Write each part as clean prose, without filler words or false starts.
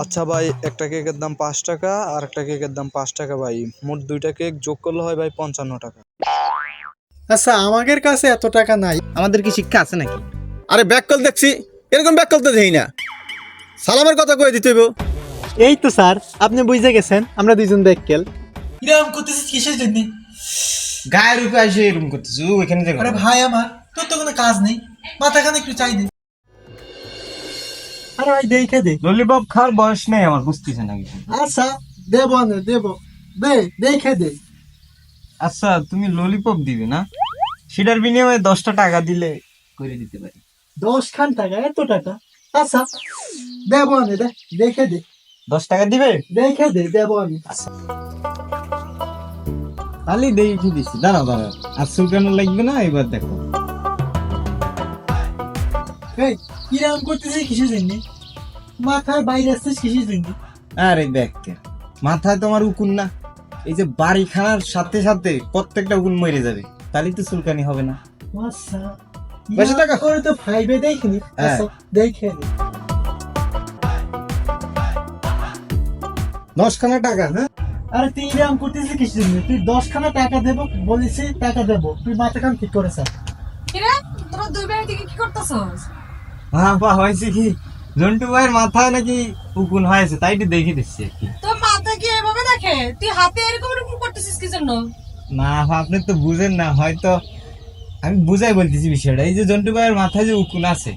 আচ্ছা ভাই, একটা কেকের দাম 5 টাকা আর একটা কেকের দাম 5 টাকা ভাই। মোট 2টা কেক যোগ করলে হয় ভাই 55 টাকা। আচ্ছা, আমাদের কাছে এত টাকা নাই। আমাদের কি শিক্ষা আছে নাকি? আরে ব্যাককল দেখছি, এরকম ব্যাককল তো দেই না। সালামের কথা কয়ে দিতে হইব। এই তো স্যার, আপনি বুঝে গেছেন আমরা দুইজন ব্যাককেল। এরকম করতেছিস কিসের জন্য? গায়ের উপরে এসে এরকম করতেছ ওইখানে দেখো। আরে ভাই আমার, তোর তো কোনো কাজ নেই, মাথাখানে একটু চাই দে। আরে ভাই দেখে দে। ললিপপ খাওয়ার বয়স নেই আমার, বুঝতেছে না কিছু। আচ্ছা দেব না দেব, দে দেখে দে। আচ্ছা তুমি ললিপপ দিবে না, সেটার বিনিময়ে 10টা টাকা দিলে করে দিতে পারি। 10 টাকা? এত টাকা? আচ্ছা দেব না, দে দেখে দে। 10 টাকা দিবে? দেখে দে, দেব আমি। তাহলে দেখি দিচ্ছি, দাঁড়াও দাঁড়াও, আর সুলকানো লাগবে না, এবার দেখো। এই কিরকম করতেছিস কিসের জন্য? মাথার বাইরে আসছিস কিসের জন্য? আরে দেখ, মাথায় তোমার উকুন না, এই যে বাড়ি খানার সাথে সাথে প্রত্যেকটা উকুন মরে যাবে, তাহলে তো চুলকানি হবে না। আচ্ছা বেশি টাকা করে তো 5-এ দেখিনি। হ্যাঁ। আচ্ছা দেখে দে। 10খানা টাকা? হ্যাঁ আরে তুই এরকম করতেছিস কিসের জন্য? তুই 10 টাকা দেবো বলেছি, টাকা দেবো, তুই মাথা কান ঠিক করেছ। কিরে তোরা দুই ভাই দিকে কি করতেছস? হয়েছে কি, জন্টু ভাইয়ের মাথায় নাকি উকুন হয়েছে, তাই একটু দেখে দিচ্ছি আর কি। তোর মাথা কি এভাবে দেখে? তুই হাতে এরকম এরকম করতেছিস কি জন্য? না আপনি তো বুঝেন না হয়তো, আমি বুঝাই বলতেছি বিষয়টা। এই যে জন্টু ভাইয়ের মাথায় যে উকুন আছে,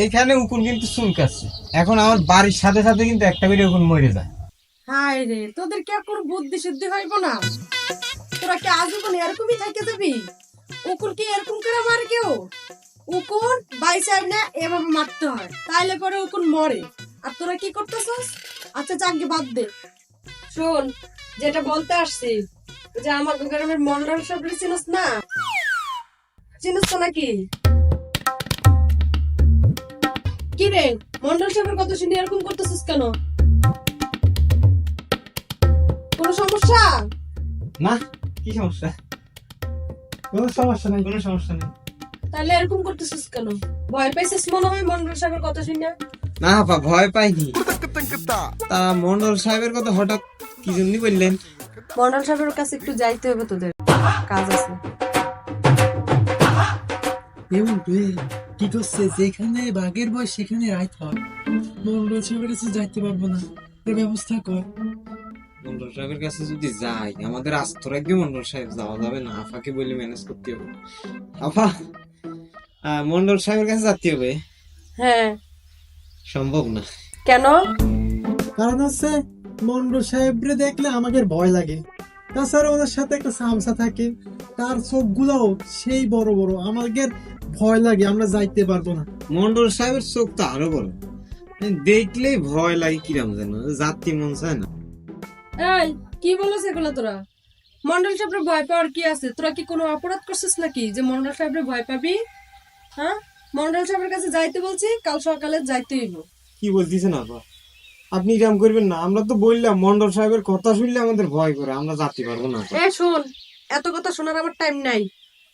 এখানে উকুন কিন্তু চুলকাচ্ছে, এখন আমার বাড়ির সাথে সাথে কিন্তু একটা করে উকুন মরে যায়। হায় রে, তোদের কি আর কোনো বুদ্ধি শুদ্ধি হইব না? তোরা কি আজীবন এরকমই থেকে যাবি? উকুন কি এরকম করে মারে কেউ? উকুন বাইসাইড না এভাবে মারতে হয়, তাইলে পরে উকুন মরে। আর তোরা কি করতেছস? আচ্ছা যাকে বাদ দে, শোন যেটা বলতে আসছি, যে আমার গ্রামের মন্ডল সব চিনস না? চিনস তো নাকি? কি রে মন্ডল সাহেবের কথা শুনে এরকম করতেছিস কেন? কোনো সমস্যা? না, কি সমস্যা? কোনো সমস্যা নাই। কোনো সমস্যা নেই। তাহলে এরকম করতেছিস কেন? ভয় পাইছিস মনে হয় মন্ডল সাহেবের কথা শুনে? না আপা, ভয় পাইনি। তা মন্ডল সাহেবের কথা হঠাৎ কি জন্য বললেন? মন্ডল সাহেবের কাছে একটু যাইতে হবে, তোদের কাজ আছে। এমন তুই কি করছে? যেখানে বাঘের বয় সেখানে রাইত হয়। মন্ডল সাহেবের কাছে যাইতে পারবো না, এর ব্যবস্থা কর। মন্ডল সাহেবের কাছে যদি যাই, আমাদের আস্ত রাখবে মন্ডল সাহেব, যাওয়া যাবে না। আফাকে বলে ম্যানেজ করতে হবে। আফা, মন্ডল সাহেবের কাছে যেতে হবে? হ্যাঁ। সম্ভব না। কেন? কারণ হচ্ছে মন্ডল সাহেবরে দেখলে আমাদের ভয় লাগে। তাছাড়া ওনার সাথে একটা সামসা থাকে, তার চোখগুলোও সেই বড় বড়, আমাদের ভয় লাগে, আমরা যাইতে পারবো না। মন্ডল সাহেবের চোখ তো আরো বড়, দেখলেই ভয় লাগে, কিরম যেন যাত্রী মন চায় না। এই কি বলছিস এগুলো তোরা? মন্ডল সাহেবের ভয় পাওয়ার কি আছে? তোরা কি কোনো অপরাধ করছিস নাকি যে মন্ডল সাহেবের ভয় পাবি? হ্যাঁ, মন্ডল সাহেবের কাছে যাইতে বলছি, কাল সকালে যাইতে হইব। কি বলতেছেন আপা? আপনি এরকম করবেন না। আমরা তো বললাম মন্ডল সাহেবের কথা শুনলে আমাদের ভয় করে, আমরা যাতে পারবো না। এ শোন, এত কথা শোনার আমার টাইম নাই।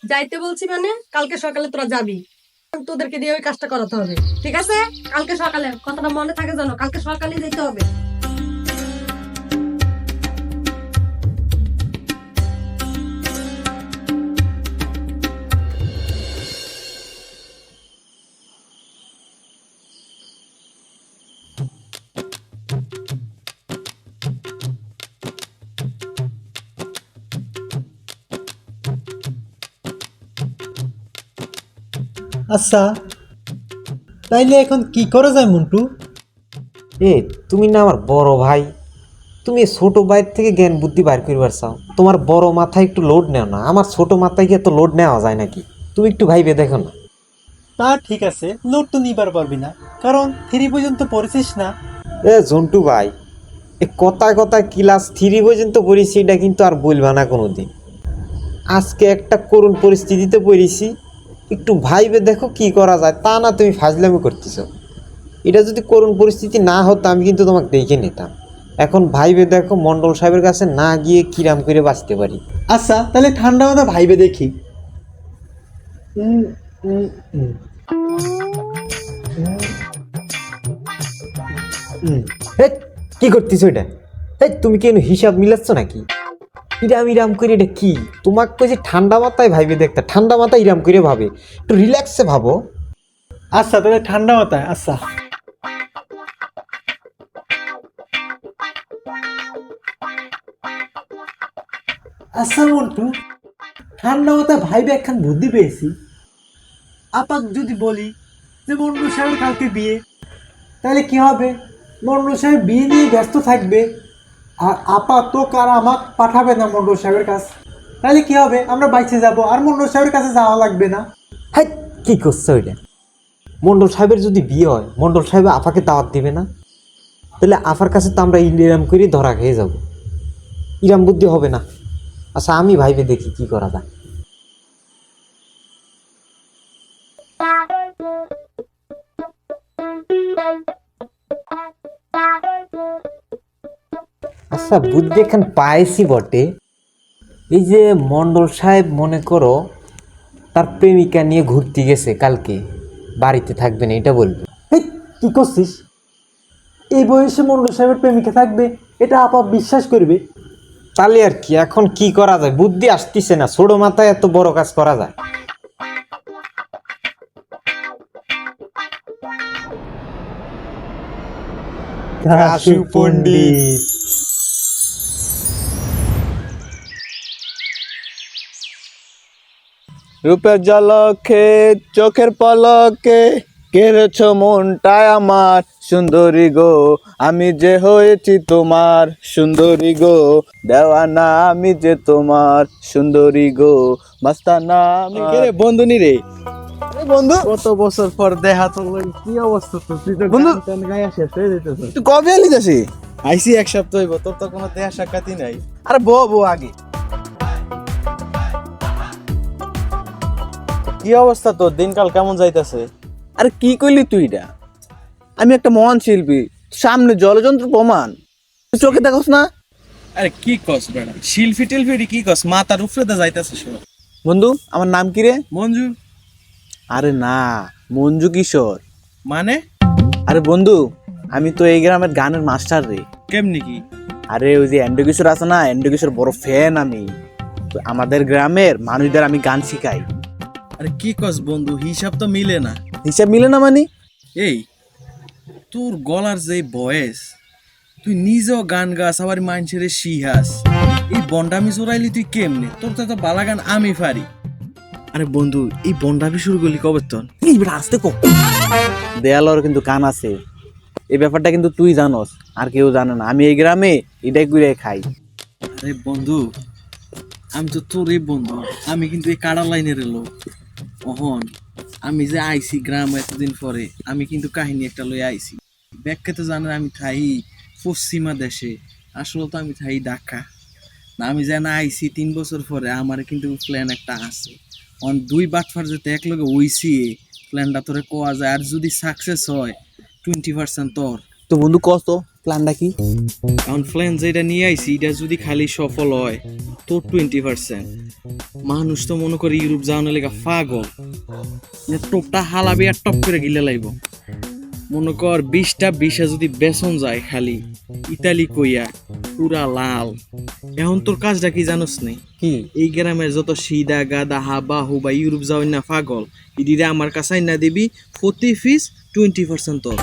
যাইতে বলছি মানে কালকে সকালে তোরা যাবি, তোদেরকে দিয়ে ওই কাজটা করাতে হবে, ঠিক আছে? কালকে সকালে, কথাটা মনে থাকে জানো, কালকে সকালে যেতে হবে। আচ্ছা তাইলে এখন কি করা যায় মন্টু? এ তুমি না আমার বড় ভাই, তুমি ছোট ভাইয়ের থেকে জ্ঞান বুদ্ধি বাইর করবার চাও। তোমার বড় মাথায় একটু লোড নেও না, আমার ছোট মাথায় কি এত লোড নেওয়া যায় নাকি? তুমি একটু ভাইবে দেখো না। তা ঠিক আছে, লোড তো নিবার পারবি না, কারণ 3 পর্যন্ত পড়েছিস না। এ জন্টু ভাই, এ কথায় কথায় ক্লাস 3 পর্যন্ত পড়েছি, এটা কিন্তু আর বলবা না কোনোদিন। আজকে একটা করুণ পরিস্থিতিতে পড়েছি, একটু ভাইবে দেখো কি করা যায়। তা না তুমি ফাজলামি করতেছ। এটা যদি করুণ পরিস্থিতি না হতো আমি কিন্তু তোমাকে দেখে নিতাম। এখন ভাইবে দেখো মন্ডল সাহেবের কাছে না গিয়ে কিরাম করে বাঁচতে পারি। আচ্ছা তাহলে ঠান্ডা মাথা ভাইবে দেখি। এই কি করতেছো এটা? এই তুমি কি হিসাব মিলাচ্ছ নাকি? ইরাম ইরাম করে এটা কি? তোমাকে কইছি ঠান্ডা মাথায় ভাইবে দেখতে, ঠান্ডা মাথায় ইরাম করে ভাবে, একটু রিল্যাক্সে ভাবো। আচ্ছা তাহলে ঠান্ডা মাথায়। আচ্ছা আচ্ছা মন্টু, ঠান্ডা মাথায় ভাইবে একখান বুদ্ধি পেয়েছি। আপাক যদি বলি যে মন্টু সাহেবের কালকে বিয়ে, তাহলে কি হবে? মন্টু সাহেব বিয়ে নিয়ে ব্যস্ত থাকবে, আর আপা তো কার আমাক পাঠাবে না মন্টু সাহেবের কাছে। তাহলে কি হবে? আমরা বাইচে যাব, আর মন্টু সাহেবের কাছে যাওয়া লাগবে না। হ্যাঁ কি করছো এটা? মন্ডল সাহেবের যদি বিয়ে হয়, মন্ডল সাহেব আফাকে দাওয়াত দিবে না? তাহলে আফার কাছে তো আমরা ইরাম করে ধরা খেয়ে যাব। ইরাম বুদ্ধি হবে না। আচ্ছা আমি ভাইবে দেখি কি করা যায়। আচ্ছা বুদ্ধি এখন পাইছি বটে। এই যে মন্ডল সাহেব মনে করো তার প্রেমিকা নিয়ে ঘুরতে গেছে, কালকে বাড়িতে থাকবে না, এটা বলবে। এই কি করছিস? এই বয়সে মন্টু সাহেবের প্রেমিকা থাকবে, এটা আপা বিশ্বাস করবে? তাহলে আর কি, এখন কি করা যায়? বুদ্ধি আসতেছে না, ছোট মাথায় এত বড় কাজ করা যায়? কাশু পণ্ডিত। রূপের ঝলকে চোখের পলকে কেড়েছ মনটায় আমার, সুন্দরী গো আমি যে হয়েছি তোমার, সুন্দরী গো দেওয়ানা আমি যে তোমার, সুন্দরী গো মাস্তানা আমি। রে বন্ধু নি রে বন্ধু, কত বছর পর দেখা তো, কি অবস্থা তো? তুই তো বন্ধু, গায়ে শেষ হয়ে যেতেছ। তুই কবে এলি যাসি? আইসি এক সপ্তাহ হইব, তোর তো কোনো দেখা সাক্ষাৎই নাই। আরে বো আগে কি অবস্থা তোর? দিনকাল কেমন যাইতেছে? আরে কি কইলি তুই? এটা আমি একটা মহান শিল্পী, সামনে জলযন্ত্র প্রমাণ, তুই চোখে দেখোস না? আরে কি কস বেড়া, শিল্পী টিলফি কি কস? মাথার উপরে তো যাইতেছে সব। বন্ধু আমার নাম কি রে? মঞ্জু। আরে না, মঞ্জু কিশোর। মানে? আরে বন্ধু আমি তো এই গ্রামের গানের মাস্টার রে। কেমনি কি? আরে ওই যে এন্ড্রু কিশোর আছে না, এন্ড্রু কিশোর বড় ফ্যান আমি। তো আমাদের গ্রামের মানুষদের আমি গান শিখাই। আরে কি কস বন্ধু, হিসাব তো মিলে না। হিসাব মিলে না মানে? এই তোর গলার যে বয়েস, তুই নিজেও গান গাস, আবার মানুষের শিহাস, এই বন্ডামি চোরাইলি তুই কেমনে? তোর তো বালা গান আমি পারি। আরে বন্ধু এই বন্ডামি শুরু করলি কবে? তোর আসতে কো দেয়ালর কিন্তু কান আছে, এই ব্যাপারটা কিন্তু তুই জানোস, আর কেউ জানে না। আমি এই গ্রামে এটাই করে খাই। আরে বন্ধু আমি তো তোর এই বন্ধু, আমি কিন্তু এই কাড়া লাইনের লোক। অহন আমি যে আইছি গ্রাম এতদিন পরে, আমি কিন্তু কাহিনী একটা লই আইছি। ব্যাখ্যা তো জানেন আমি থাই পশ্চিমা দেশে, আসলে তো আমি থাই ঢাকা। না আমি যেন আইছি 3 বছর পরে, আমার কিন্তু প্ল্যান একটা আছে। অন দুই বাটফার যেতে একলগে হইছি, প্ল্যানটা তোরে কোয়া যায়, আর যদি সাকসেস হয় 20% তোর। তো বন্ধু কত প্ল্যানটা কি? কারণ প্ল্যান যেটা নিয়ে আইছি এটা যদি খালি সফল হয় তোর 20%। মানুষ তো মনে করে ইউরোপ যাওয়ার লেগা পাগল, টপটা হালাবি আর টপ করে গিলে লাইব। মনে কর 20টা 20 যদি বেসন যায় খালি ইতালি কইয়া পুরা লাল। এখন তোর কাজটা কি জানোস নি? কি? এই গ্রামের যত সিদা গাদা হাবা হুবা ইউরোপ যাওয়ার না পাগল, ইদিরে আমার কাছে না দিবি, প্রতি ফিস 20% তোর।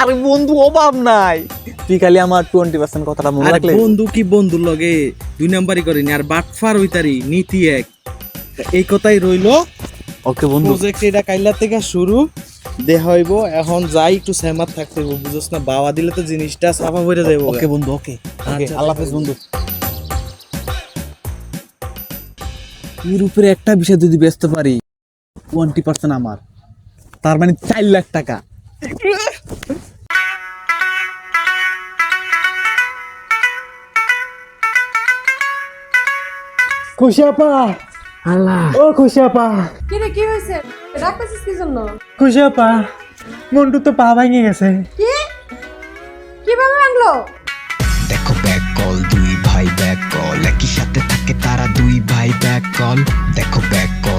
আরে বন্ধু অভাব নাই, তুই খালি আমার 20% কথাটা মনে আরে রাখলে। বন্ধু কি বন্ধুর লগে 2 নাম্বারই করিনি, আর বাটফার হইতারি নীতি এক। এই কথাই রইলো। ওকে বন্ধু, প্রজেক্ট এটা কাইলা থেকে শুরু দেখা হইব। এখন যাই একটু সেমাত থাকতে হইব, বুঝছ না? বাবা দিলে তো জিনিসটা সাফা হয়ে যাইব। ওকে বন্ধু, ওকে ওকে, আচ্ছা, আল্লাহ হাফেজ বন্ধু। ইউরোপের একটা বিষয় যদি বেচতে পারি 20% আমার, তার মানে 4 লাখ টাকা। খুশি আপা, আল্লাহ, ও খুশি আপা, কি রে কি হয়েছে? রাখতেছিস কি জন্য? খুশি আপা, মন্টু তো পা ভেঙে গেছে। কি কিভাবে ভাঙলো? দেখো ব্যাক কল, দুই ভাই ব্যাক কল, একই সাথে থাকে তারা দুই ভাই ব্যাক কল। দেখো ব্যাক কল,